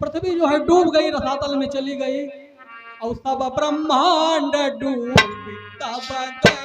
पृथ्वी जो है डूब गई, रसातल में चली गई और सब ब्रह्मांड डूब तब गया।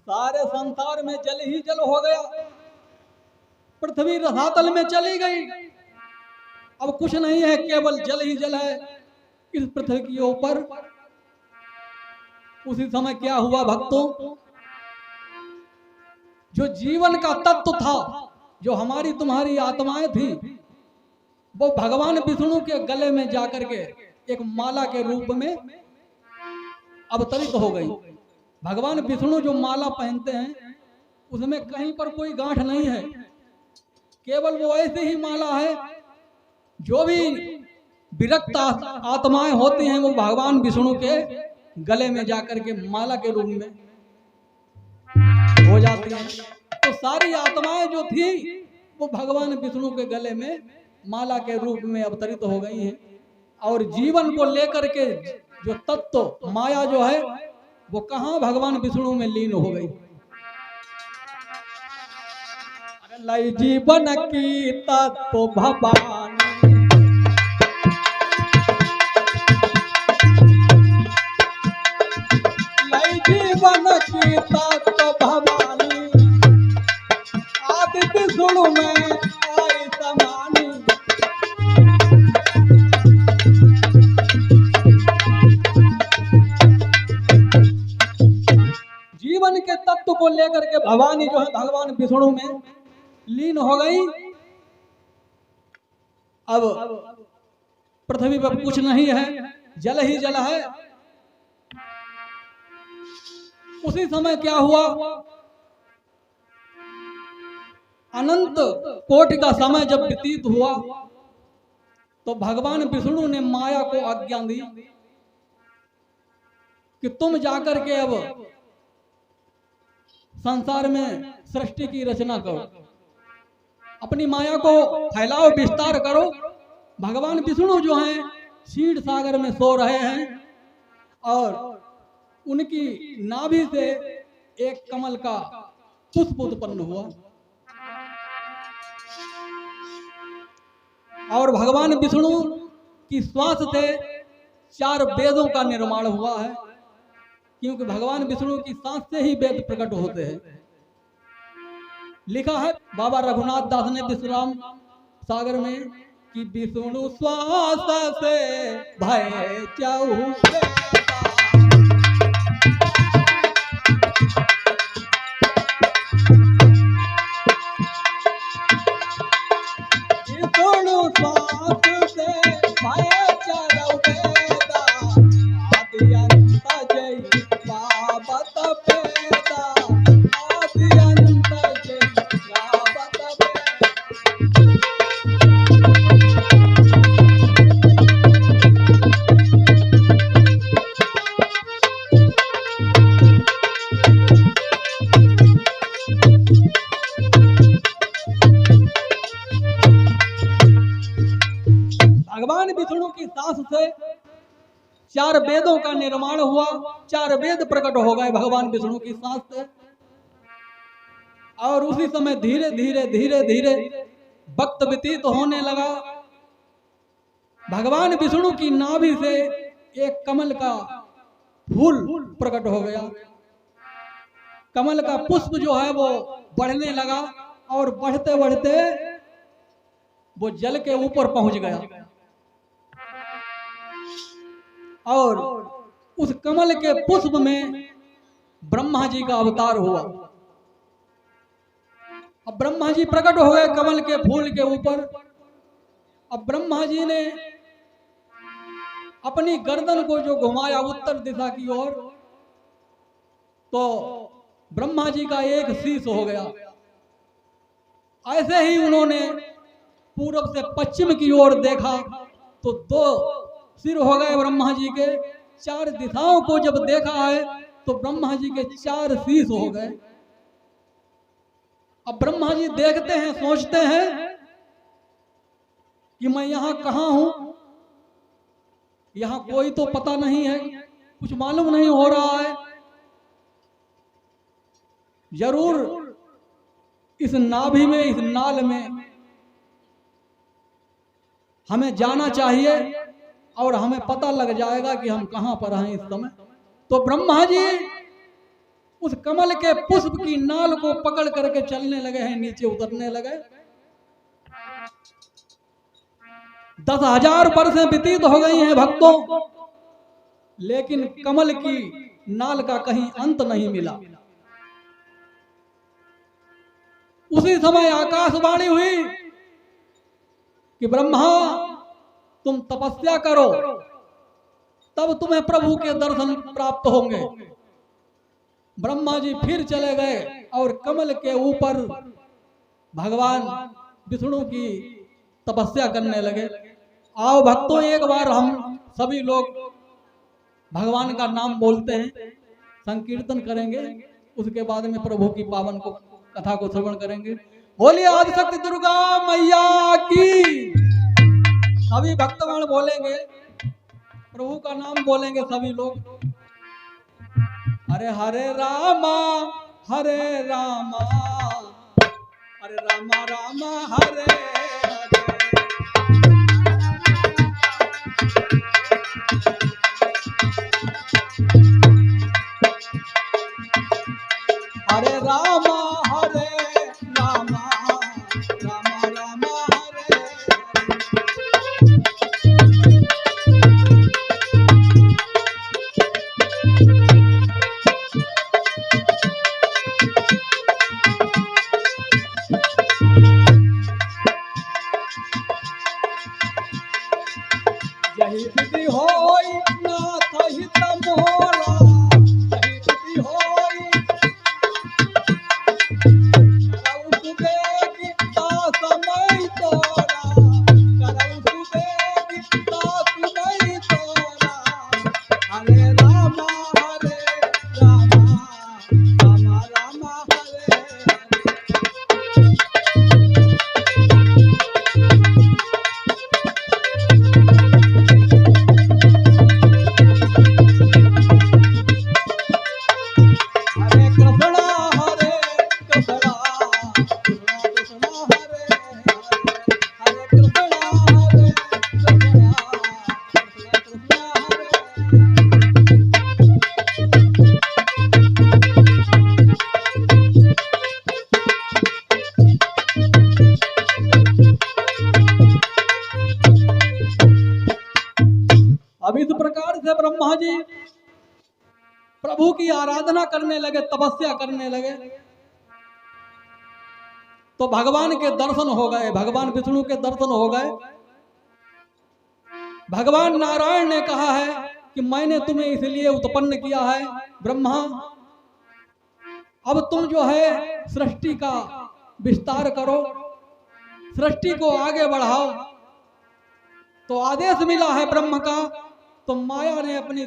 सारे संसार में जल ही जल हो गया, पृथ्वी रसातल में चली गई, अब कुछ नहीं है, केवल जल ही जल है इस पृथ्वी के ऊपर। उसी समय क्या हुआ भक्तों, जो जीवन का तत्व था, जो हमारी तुम्हारी आत्माएं थी, वो भगवान विष्णु के गले में जाकर के एक माला के रूप में अवतरित हो गई। भगवान विष्णु जो माला पहनते हैं उसमें कहीं पर कोई गांठ नहीं है, केवल वो ऐसी ही माला है। जो भी विरक्त आत्माएं होती हैं वो भगवान विष्णु के गले में जाकर के माला के रूप में हो जाती हैं। तो सारी आत्माएं जो थी वो भगवान विष्णु के गले में माला के रूप में अवतरित हो गई हैं। और जीवन को लेकर के जो तत्व माया जो है वो कहाँ भगवान विष्णु में लीन हो गई। लय जीवन की तत्व भवानी, लय जीवन की तत्व भवानी, आदि विष्णु में आई समानी। जीवन के तत्व को लेकर के भवानी जो है भगवान विष्णु में लीन हो गई। अब पृथ्वी पर कुछ नहीं है, जल ही जल है। उसी समय क्या हुआ, अनंत कोटि का समय जब व्यतीत हुआ तो भगवान विष्णु ने माया को आज्ञा दी कि तुम जाकर के अब संसार में सृष्टि की रचना करो, अपनी माया को फैलाओ, विस्तार करो। भगवान विष्णु जो हैं क्षीर सागर में सो रहे हैं और उनकी नाभि से एक कमल का पुष्प उत्पन्न हुआ और भगवान विष्णु की श्वास से 4 वेदों का निर्माण हुआ है, क्योंकि भगवान विष्णु की सांस से ही वेद प्रकट होते हैं। लिखा है बाबा रघुनाथ दास ने विश्राम सागर में कि विष्णु श्वास से भय चाहू भगवान विष्णु की सांस से 4 वेदों का निर्माण हुआ, 4 वेद प्रकट हो गए भगवान विष्णु की सांस से। और उसी समय धीरे धीरे धीरे धीरे वक्त व्यतीत होने लगा। भगवान विष्णु की नाभि से एक कमल का फूल प्रकट हो गया। कमल का पुष्प जो है वो बढ़ने लगा और बढ़ते बढ़ते वो जल के ऊपर पहुंच गया और उस कमल के पुष्प में ब्रह्मा जी का अवतार हुआ। अब ब्रह्मा जी प्रकट हो गए कमल के फूल के ऊपर। अब ब्रह्मा जी ने अपनी गर्दन को जो घुमाया उत्तर दिशा की ओर, तो ब्रह्मा जी का एक शीश हो गया। ऐसे ही उन्होंने पूरब से पश्चिम की ओर देखा तो 2 सिर हो गए ब्रह्मा जी के। 4 दिशाओं को जब देखा है तो ब्रह्मा जी के 4 शीश हो गए। अब ब्रह्मा जी देखते हैं, सोचते हैं कि मैं यहां कहां हूं, यहां कोई तो पता नहीं है, कुछ मालूम नहीं हो रहा है। जरूर इस नाभि में, इस नाल में हमें जाना चाहिए और हमें पता लग जाएगा कि हम कहां पर हैं इस समय। तो ब्रह्मा जी उस कमल के पुष्प की नाल को पकड़ करके चलने लगे हैं, नीचे उतरने लगे। 10,000 वर्षें व्यतीत हो गई हैं भक्तों, लेकिन कमल की नाल का कहीं अंत नहीं मिला। उसी समय आकाशवाणी हुई कि ब्रह्मा तुम तपस्या करो, तब तुम्हें प्रभु के दर्शन प्राप्त होंगे। ब्रह्मा जी फिर चले गए और कमल के ऊपर भगवान विष्णु की तपस्या करने लगे। आओ भक्तों, एक बार हम सभी लोग भगवान का नाम बोलते हैं, संकीर्तन करेंगे, उसके बाद में प्रभु की पावन को कथा को श्रवण करेंगे। बोलिए आदिशक्ति दुर्गा मैया की। सभी भक्तगण बोलेंगे, प्रभु का नाम बोलेंगे सभी लोग। हरे हरे रामा हरे रामा, हरे रामा रामा हरे हरे। हरे रामा हरे रामा, रामा रामा हरे हरे। यही विधि होई नाथ हित मोरा, यही विधि होई करऊ सुदेवी दास मई तोरा, करऊ सुदेवी दास मई तोरा। हरे रामा हरे रामा, रामा रामा हरे हरे। हरे कृष्णा हरे कृष्णा, कृष्णा कृष्णा हरे हरे। हरे कृष्णा हरे कृष्णा, कृष्णा कृष्णा हरे हरे। अब इस प्रकार से ब्रह्मा जी प्रभु की आराधना करने लगे, तपस्या करने लगे, तो भगवान के दर्शन हो गए, भगवान विष्णु के दर्शन हो गए। भगवान नारायण ने कहा है कि मैंने तुम्हें इसलिए उत्पन्न किया है ब्रह्मा, अब तुम जो है सृष्टि का विस्तार करो, सृष्टि को आगे बढ़ाओ। तो आदेश मिला है ब्रह्म का, तो माया ने अपनी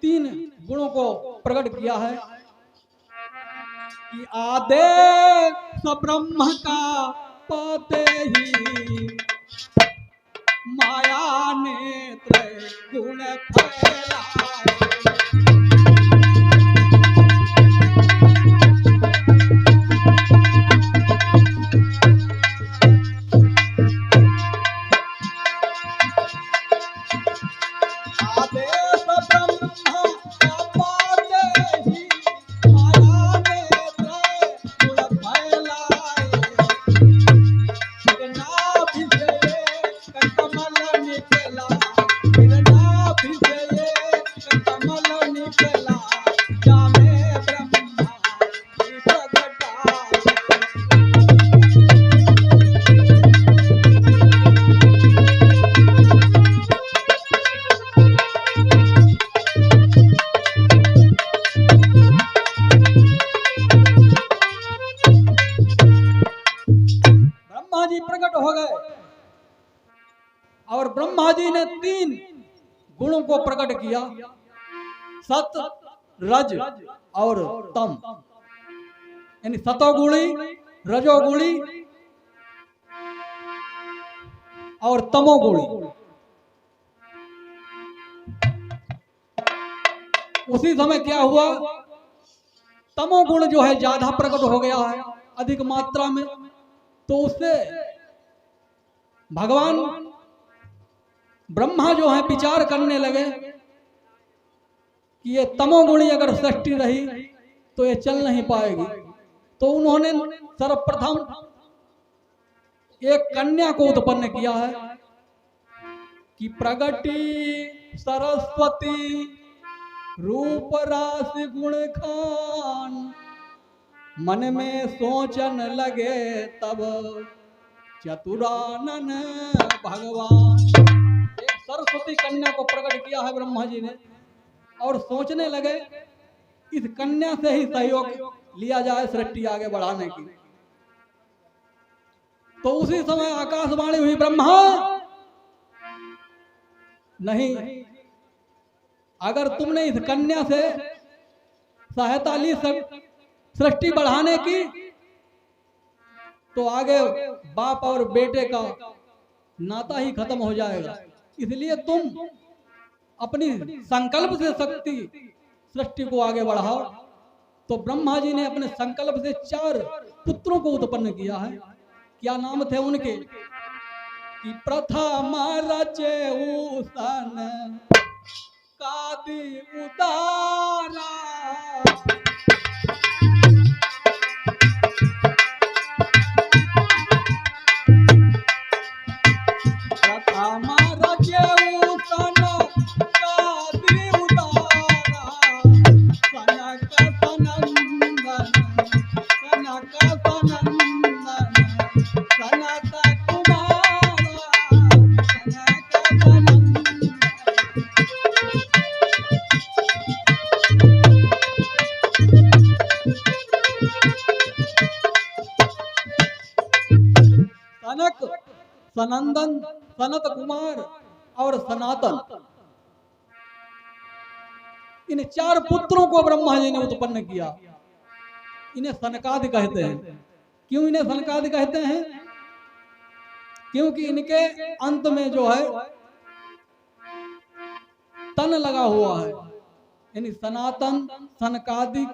3 गुणों को प्रकट किया है कि आदेश ब्रह्म का पाते ही माया नेत्र गुण फैलाए। आदेश ब्रह्म का पाते ही माया नेत्र गुण फैलाए। नाभि से एक कमल निकला, नाभि से एक कमल गए और ब्रह्मा जी ने 3 गुणों को प्रकट किया, सत, रज और तम। यानी सतोगुणी, रजोगुणी और तमोगुणी। उसी समय क्या हुआ, तमोगुण जो है ज्यादा प्रकट हो गया है, अधिक मात्रा में। तो उससे भगवान ब्रह्मा जो है विचार करने लगे कि ये तमोगुणी अगर सृष्टि रही तो ये चल नहीं पाएगी। तो उन्होंने सर्वप्रथम एक कन्या को उत्पन्न किया है कि प्रगति सरस्वती रूप राशि गुण खान, मन में सोचन लगे तब चतुरानन भगवान। एक सरस्वती कन्या को प्रकट किया है ब्रह्मा जी ने और सोचने लगे इस कन्या से ही सहयोग लिया जाए सृष्टि आगे बढ़ाने की। तो उसी समय आकाशवाणी हुई, ब्रह्मा नहीं, अगर तुमने इस कन्या से सहायता ली सृष्टि बढ़ाने की तो आगे बाप और बेटे का नाता ही खत्म हो जाएगा। इसलिए तुम अपनी संकल्प से शक्ति सृष्टि को आगे बढ़ाओ। तो ब्रह्मा जी ने अपने संकल्प से 4 पुत्रों को उत्पन्न किया है। क्या नाम थे उनके कि प्रथम रचे उसन कादि उदारा, प्रथम रचे उसन कादि उदारा, सनक सनंदन सनक सनंदन सनत कुमारा सनक सनंदन। सनक, सनंदन, सनत कुमार और सनातन, इन 4 पुत्रों को ब्रह्मा जी ने उत्पन्न किया। इन्हें सनकादि कहते हैं। क्यों इन्हें सनकादि कहते हैं? क्योंकि इनके अंत में जो है तन लगा हुआ है, यानी सनातन, सनकादि।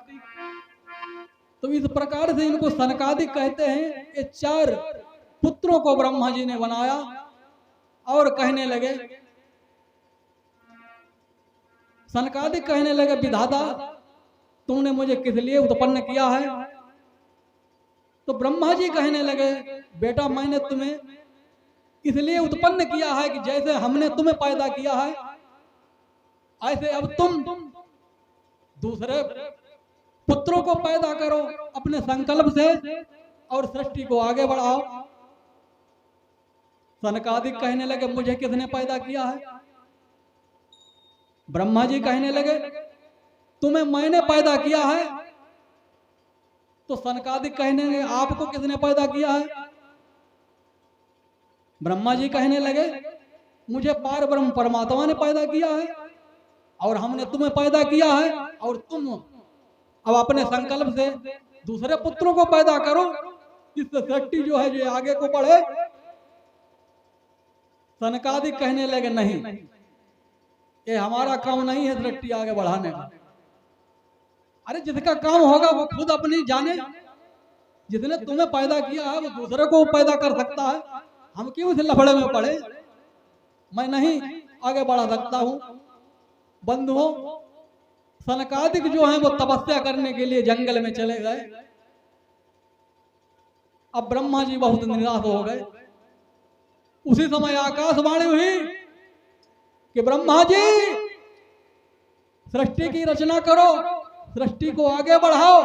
तो इस प्रकार से इनको सनकादि कहते हैं। ये 4 पुत्रों को ब्रह्मा जी ने बनाया और कहने लगे, सनकादिक कहने लगे, विधाता तुमने मुझे किस लिए उत्पन्न किया है? तो ब्रह्मा जी कहने लगे, बेटा मैंने तुम्हें इसलिए उत्पन्न किया है कि जैसे हमने तुम्हें पैदा किया है ऐसे अब तुम दूसरे पुत्रों को पैदा करो अपने संकल्प से और सृष्टि को आगे बढ़ाओ। सनकादिक कहने लगे, मुझे किसने पैदा किया है? ब्रह्मा जी कहने लगे, तुम्हें मैंने पैदा किया है। तो सनकादिक कहने लगे, आपको किसने पैदा किया है? ब्रह्मा जी कहने लगे, मुझे पार ब्रह्म परमात्मा ने पैदा किया है और हमने तुम्हें पैदा किया है और तुम अब अपने संकल्प से दूसरे पुत्रों को पैदा करो जिससे सृष्टि जो है जो आगे को बढ़े। सनकादिक कहने लगे, नहीं, ये हमारा काम नहीं है सृष्टि आगे बढ़ाने का। अरे जिसका काम होगा वो खुद अपनी जाने। जिसने तुम्हें पैदा किया है वो दूसरे को पैदा कर सकता है। हम क्यों इस लफड़े में पड़े? मैं नहीं आगे बढ़ा सकता हूं। बंधुओं, सनकादिक जो है वो तपस्या करने के लिए जंगल में चले गए। अब ब्रह्मा जी बहुत निराश हो गए। उसी समय आकाशवाणी हुई कि ब्रह्मा जी सृष्टि की रचना करो, सृष्टि को आगे बढ़ाओ।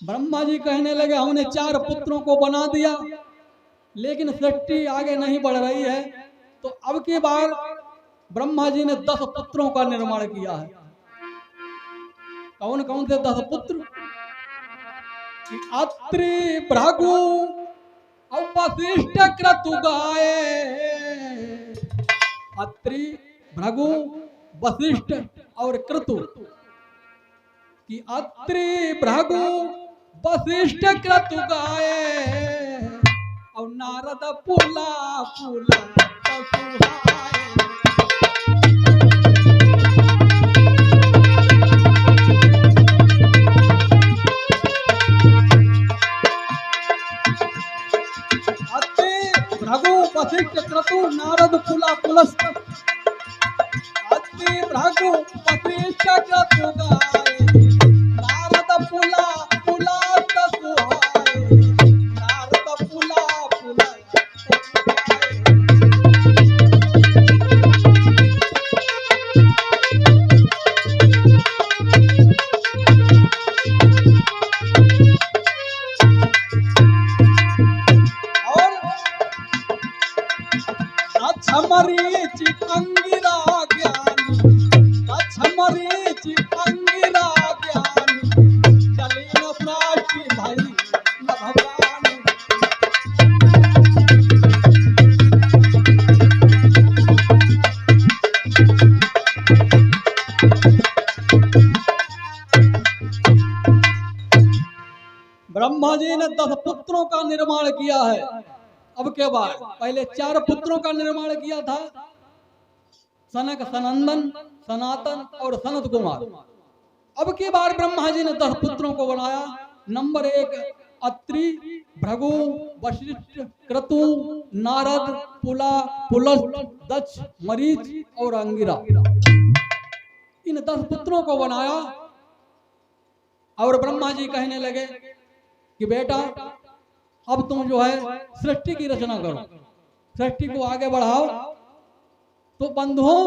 ब्रह्मा जी कहने लगे, हमने 4 पुत्रों को बना दिया लेकिन सृष्टि आगे नहीं बढ़ रही है। तो अब की बार ब्रह्मा जी ने 10 पुत्रों का निर्माण किया है। कौन कौन से 10 पुत्र? कि अत्रि भृगु और वशिष्ठ क्रतु गाए। अत्रि भृगु वशिष्ठ और क्रतु कि अत्रि भृगु वशिष्ठ क्रतु गाए और नारद पुला पुला सुहाए। अत्रि भृगु वशिष्ठ क्रतु नारद पुला पुलस्त। अत्रि भृगु वशिष्ठ क्रतु गाए नारद पुला पुला सुहाए। नारद पुला पुला मरीच अंगिरा ज्ञानी। मरीच अंगिरा ज्ञानी चली न प्राची भाई न भगवान। ब्रह्मा जी ने 10 पुत्रों का निर्माण किया है। अब के बाद पहले 4 पुत्रों का निर्माण किया था, सनक, सनंदन, सनातन और सनत कुमार। अब की बार ब्रह्मा जी ने 10 पुत्रों को बनाया। नंबर 1 अत्रि भृगु वशिष्ठ क्रतु नारद पुला पुलस्त दक्ष मरीच और अंगिरा। इन 10 पुत्रों को बनाया और ब्रह्मा जी कहने लगे कि बेटा अब तुम जो है सृष्टि की रचना करो, सृष्टि को आगे बढ़ाओ। तो बंधुओं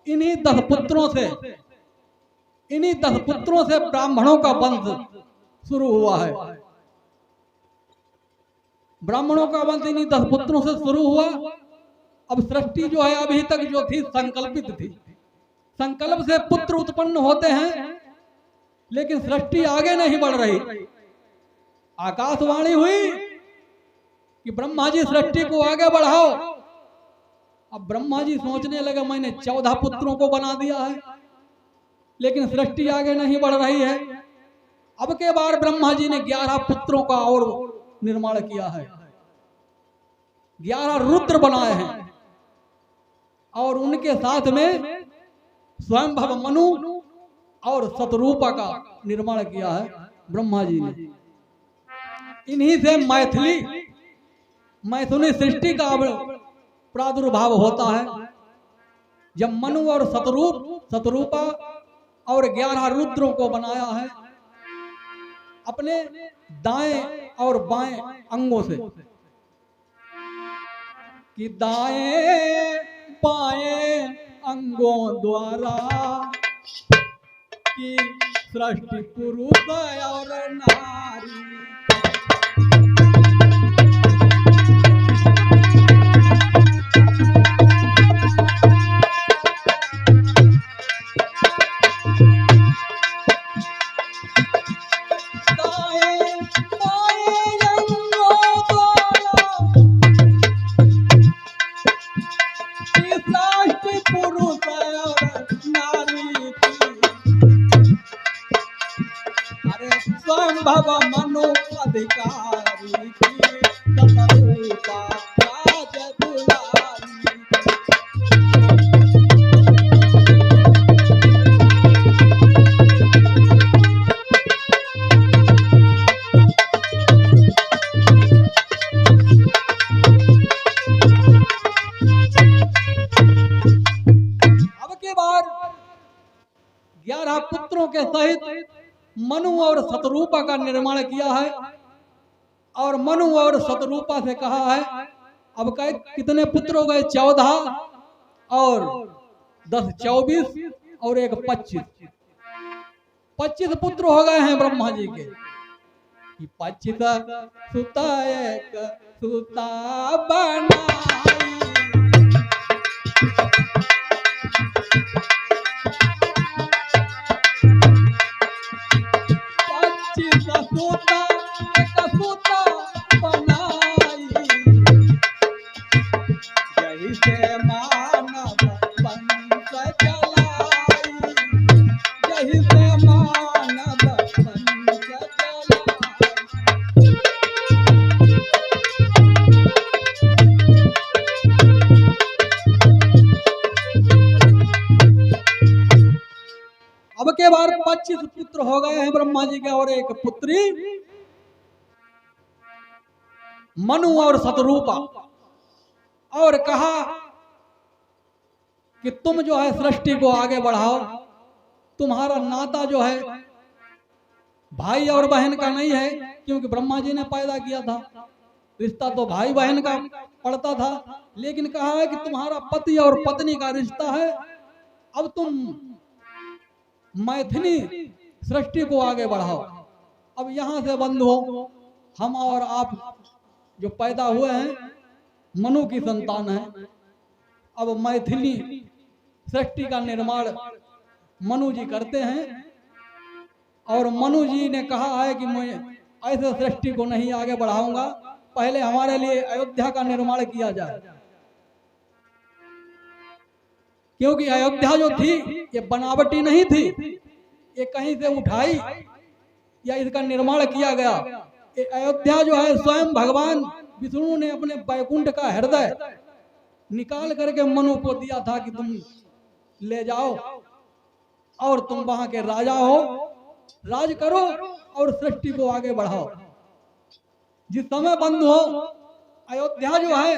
इन्हीं 10 पुत्रों से ब्राह्मणों का वंश शुरू हुआ है। ब्राह्मणों का वंश इन्हीं 10 पुत्रों से शुरू हुआ। अब सृष्टि जो है अभी तक जो थी संकल्पित थी। संकल्प से पुत्र उत्पन्न होते हैं लेकिन सृष्टि आगे नहीं बढ़ रही। आकाशवाणी हुई कि ब्रह्मा जी सृष्टि को आगे बढ़ाओ। अब ब्रह्मा जी सोचने लगे मैंने 14 पुत्रों को बना दिया है लेकिन सृष्टि आगे नहीं बढ़ रही है। अब के बार ब्रह्मा जी ने 11 पुत्रों का और निर्माण किया है। 11 रुद्र बनाए हैं और उनके साथ में स्वयंभव मनु और शतरूपा का निर्माण किया है ब्रह्मा जी ने। इन्हीं से मैथुनी सृष्टि का प्रादुर्भाव होता है। जब मनु और शतरूपा और 11 रुद्रों को बनाया है अपने दाएं और बाएं अंगों से कि दाएं बाएं अंगों द्वारा कि सृष्टि पुरुष और नारी। स्वयंभव मनु अधिकारी की शतरूपा राज दुलारी। अब के बाद 11 पुत्रों के सहित मनु और शतरूपा का निर्माण किया है और मनु और शतरूपा से कहा है अब कितने पुत्र हो गए 14 और 10 24 और एक 25 पुत्र हो गए हैं ब्रह्मा जी के। 25 सुता एक सुता बनाई। 25 सुता 25 पुत्र हो गए हैं ब्रह्मा जी के और एक पुत्री मनु और शतरूपा। और कहा कि तुम जो है सृष्टि को आगे बढ़ाओ, तुम्हारा नाता जो है भाई और बहन का नहीं है, क्योंकि ब्रह्मा जी ने पैदा किया था, रिश्ता तो भाई बहन का पड़ता था। लेकिन कहा है कि तुम्हारा पति और पत्नी का रिश्ता है, अब तुम मैथिली सृष्टि को आगे बढ़ाओ। अब यहाँ से बंद हो, हम और आप जो पैदा हुए हैं मनु की संतान है, अब मैथिली सृष्टि का निर्माण मनु जी करते हैं। और मनु जी ने कहा है कि मैं ऐसे सृष्टि को नहीं आगे बढ़ाऊंगा, पहले हमारे लिए अयोध्या का निर्माण किया जाए, क्योंकि अयोध्या जो थी ये बनावटी नहीं थी, ये कहीं से उठाई या इसका निर्माण किया गया। ये अयोध्या जो है स्वयं भगवान विष्णु ने अपने बैकुंठ का हृदय निकाल करके मनु को दिया था कि तुम ले जाओ और तुम वहां के राजा हो, राज करो और सृष्टि को आगे बढ़ाओ। जिस समय बंद हो, अयोध्या जो है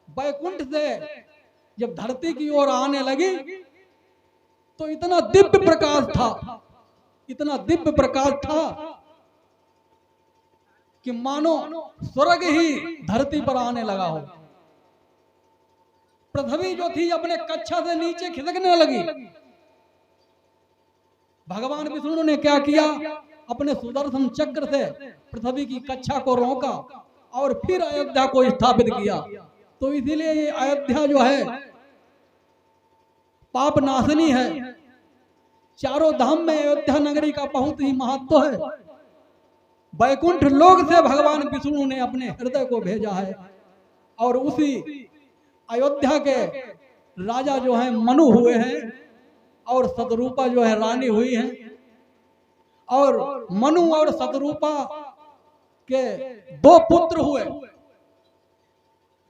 बैकुंठ से जब धरती की ओर आने लगी तो इतना दिव्य प्रकाश था, इतना दिव्य प्रकाश था कि मानो स्वर्ग ही धरती पर आने लगा हो। पृथ्वी जो थी अपने कक्षा से नीचे खिसकने लगी। भगवान विष्णु ने क्या किया, अपने सुदर्शन चक्र से पृथ्वी की कक्षा को रोका और फिर अयोध्या को स्थापित किया। तो इसीलिए ये अयोध्या जो है पाप नाशनी है। चारों धाम में अयोध्या नगरी का बहुत ही महत्व है। बैकुंठ लोक से भगवान विष्णु ने अपने हृदय को भेजा है और उसी अयोध्या के राजा जो हैं मनु हुए हैं और शतरूपा जो है रानी हुई है। और मनु और शतरूपा के 2 पुत्र हुए।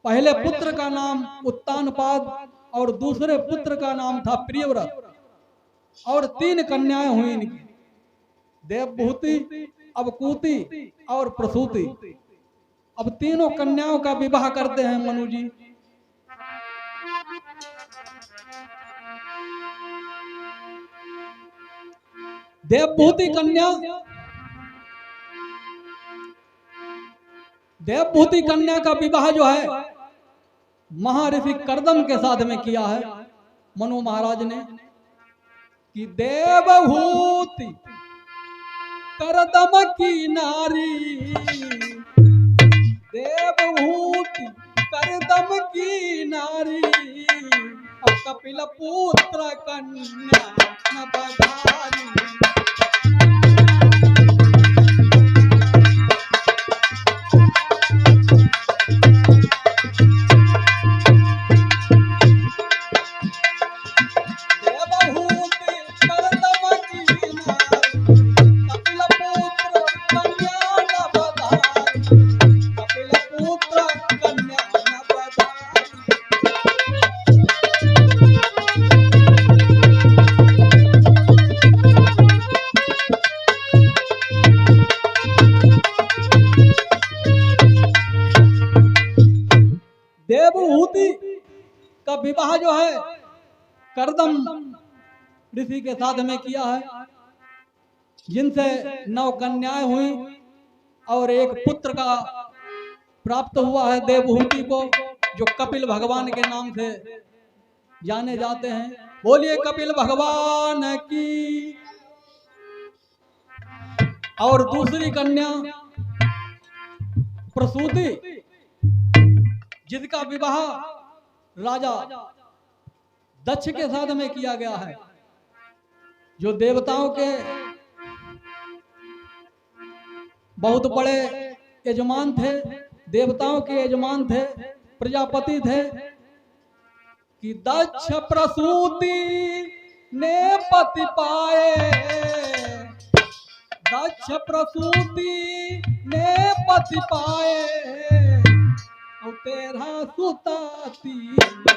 पहले पुत्र का नाम उत्तानपाद और दूसरे पुत्र का नाम था प्रियव्रत। और 3 कन्याएं हुई इनकी, देवभूति, अवकूति और प्रसूति। अब तीनों कन्याओं का विवाह करते हैं मनु जी। देवभूति कन्या का विवाह जो है महर्षि कर्दम के साथ में किया है मनु महाराज ने कि देवभूति कर्दम की नारी, देवभूति कर्दम की नारी, और कपिल पुत्र कन्या न बधारी। देवहूति का विवाह जो है कर्दम ऋषि के साथ में किया है, जिनसे 9 कन्याएं हुई और एक पुत्र का प्राप्त हुआ है देवहूति को, जो कपिल भगवान के नाम से जाने जाते हैं। बोलिए कपिल भगवान की। और दूसरी कन्या प्रसूति, जिसका विवाह राजा दक्ष के साथ में किया गया है, जो देवताओं के बहुत बड़े यजमान थे, देवताओं के यजमान थे, प्रजापति थे। कि दक्ष प्रसूति ने पति पाए, दक्ष प्रसूति ने पति पाए, और तेरा सुताती जाए।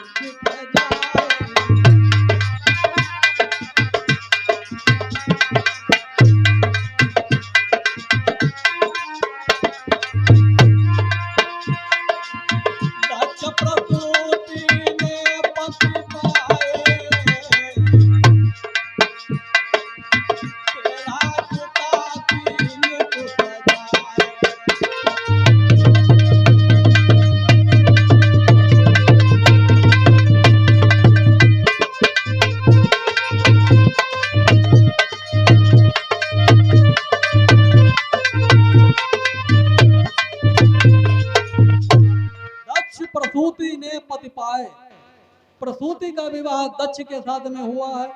प्रसूति का विवाह दक्ष के साथ में हुआ है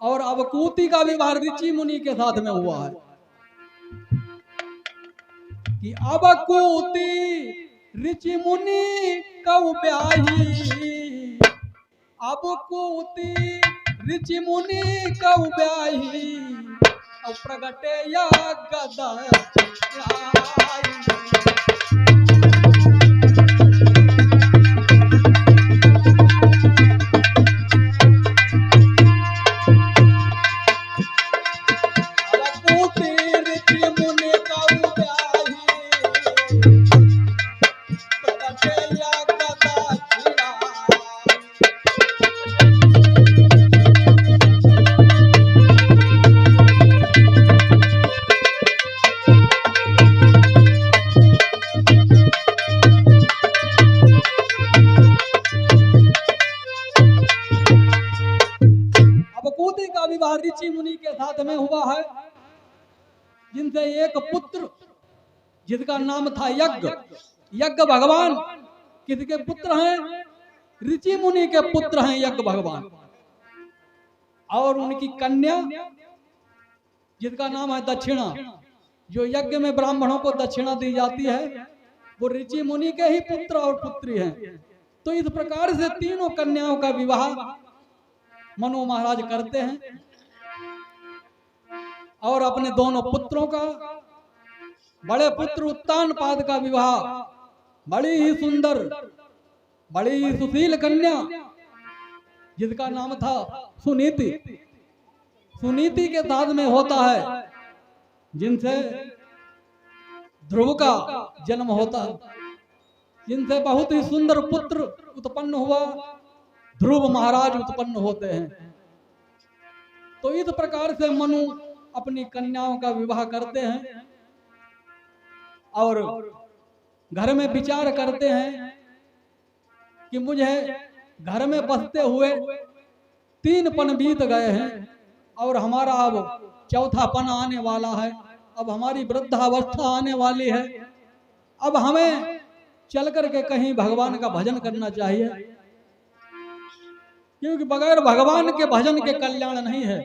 और अवकूति का विवाह ऋषि मुनि के साथ में हुआ है। कि अवकूति ऋषि मुनि कौ ब्याही, अवकूति ऋषि मुनि कौ ब्याही, और प्रगटे या गदा ऋषि मुनि के साथ में हुआ है, जिनसे एक पुत्र जिसका नाम था यज्ञ। यज्ञ भगवान किसके पुत्र हैं? ऋषि मुनि के पुत्र हैं यज्ञ भगवान। और उनकी कन्या जिसका नाम है दक्षिणा, जो यज्ञ में ब्राह्मणों को दक्षिणा दी जाती है, वो ऋषि मुनि के ही पुत्र और पुत्री हैं। तो इस प्रकार से तीनों कन्याओं का विवाह मनु महाराज करते हैं और अपने दोनों पुत्रों का, बड़े पुत्र उत्तानपाद का विवाह बड़ी ही सुंदर, बड़ी ही सुशील कन्या जिसका नाम था सुनीति, सुनीति के साथ में होता है, जिनसे ध्रुव का जन्म होता है, जिनसे बहुत ही सुंदर पुत्र उत्पन्न हुआ, ध्रुव महाराज उत्पन्न होते हैं। तो इस प्रकार से मनु अपनी कन्याओं का विवाह करते हैं और घर में विचार करते हैं कि मुझे घर में बसते हुए 3 पन बीत गए हैं और हमारा अब 4था पन आने वाला है, अब हमारी वृद्धावस्था आने वाली है, अब हमें चल करके कहीं भगवान का भजन करना चाहिए, क्योंकि बगैर भगवान के भजन के कल्याण नहीं है।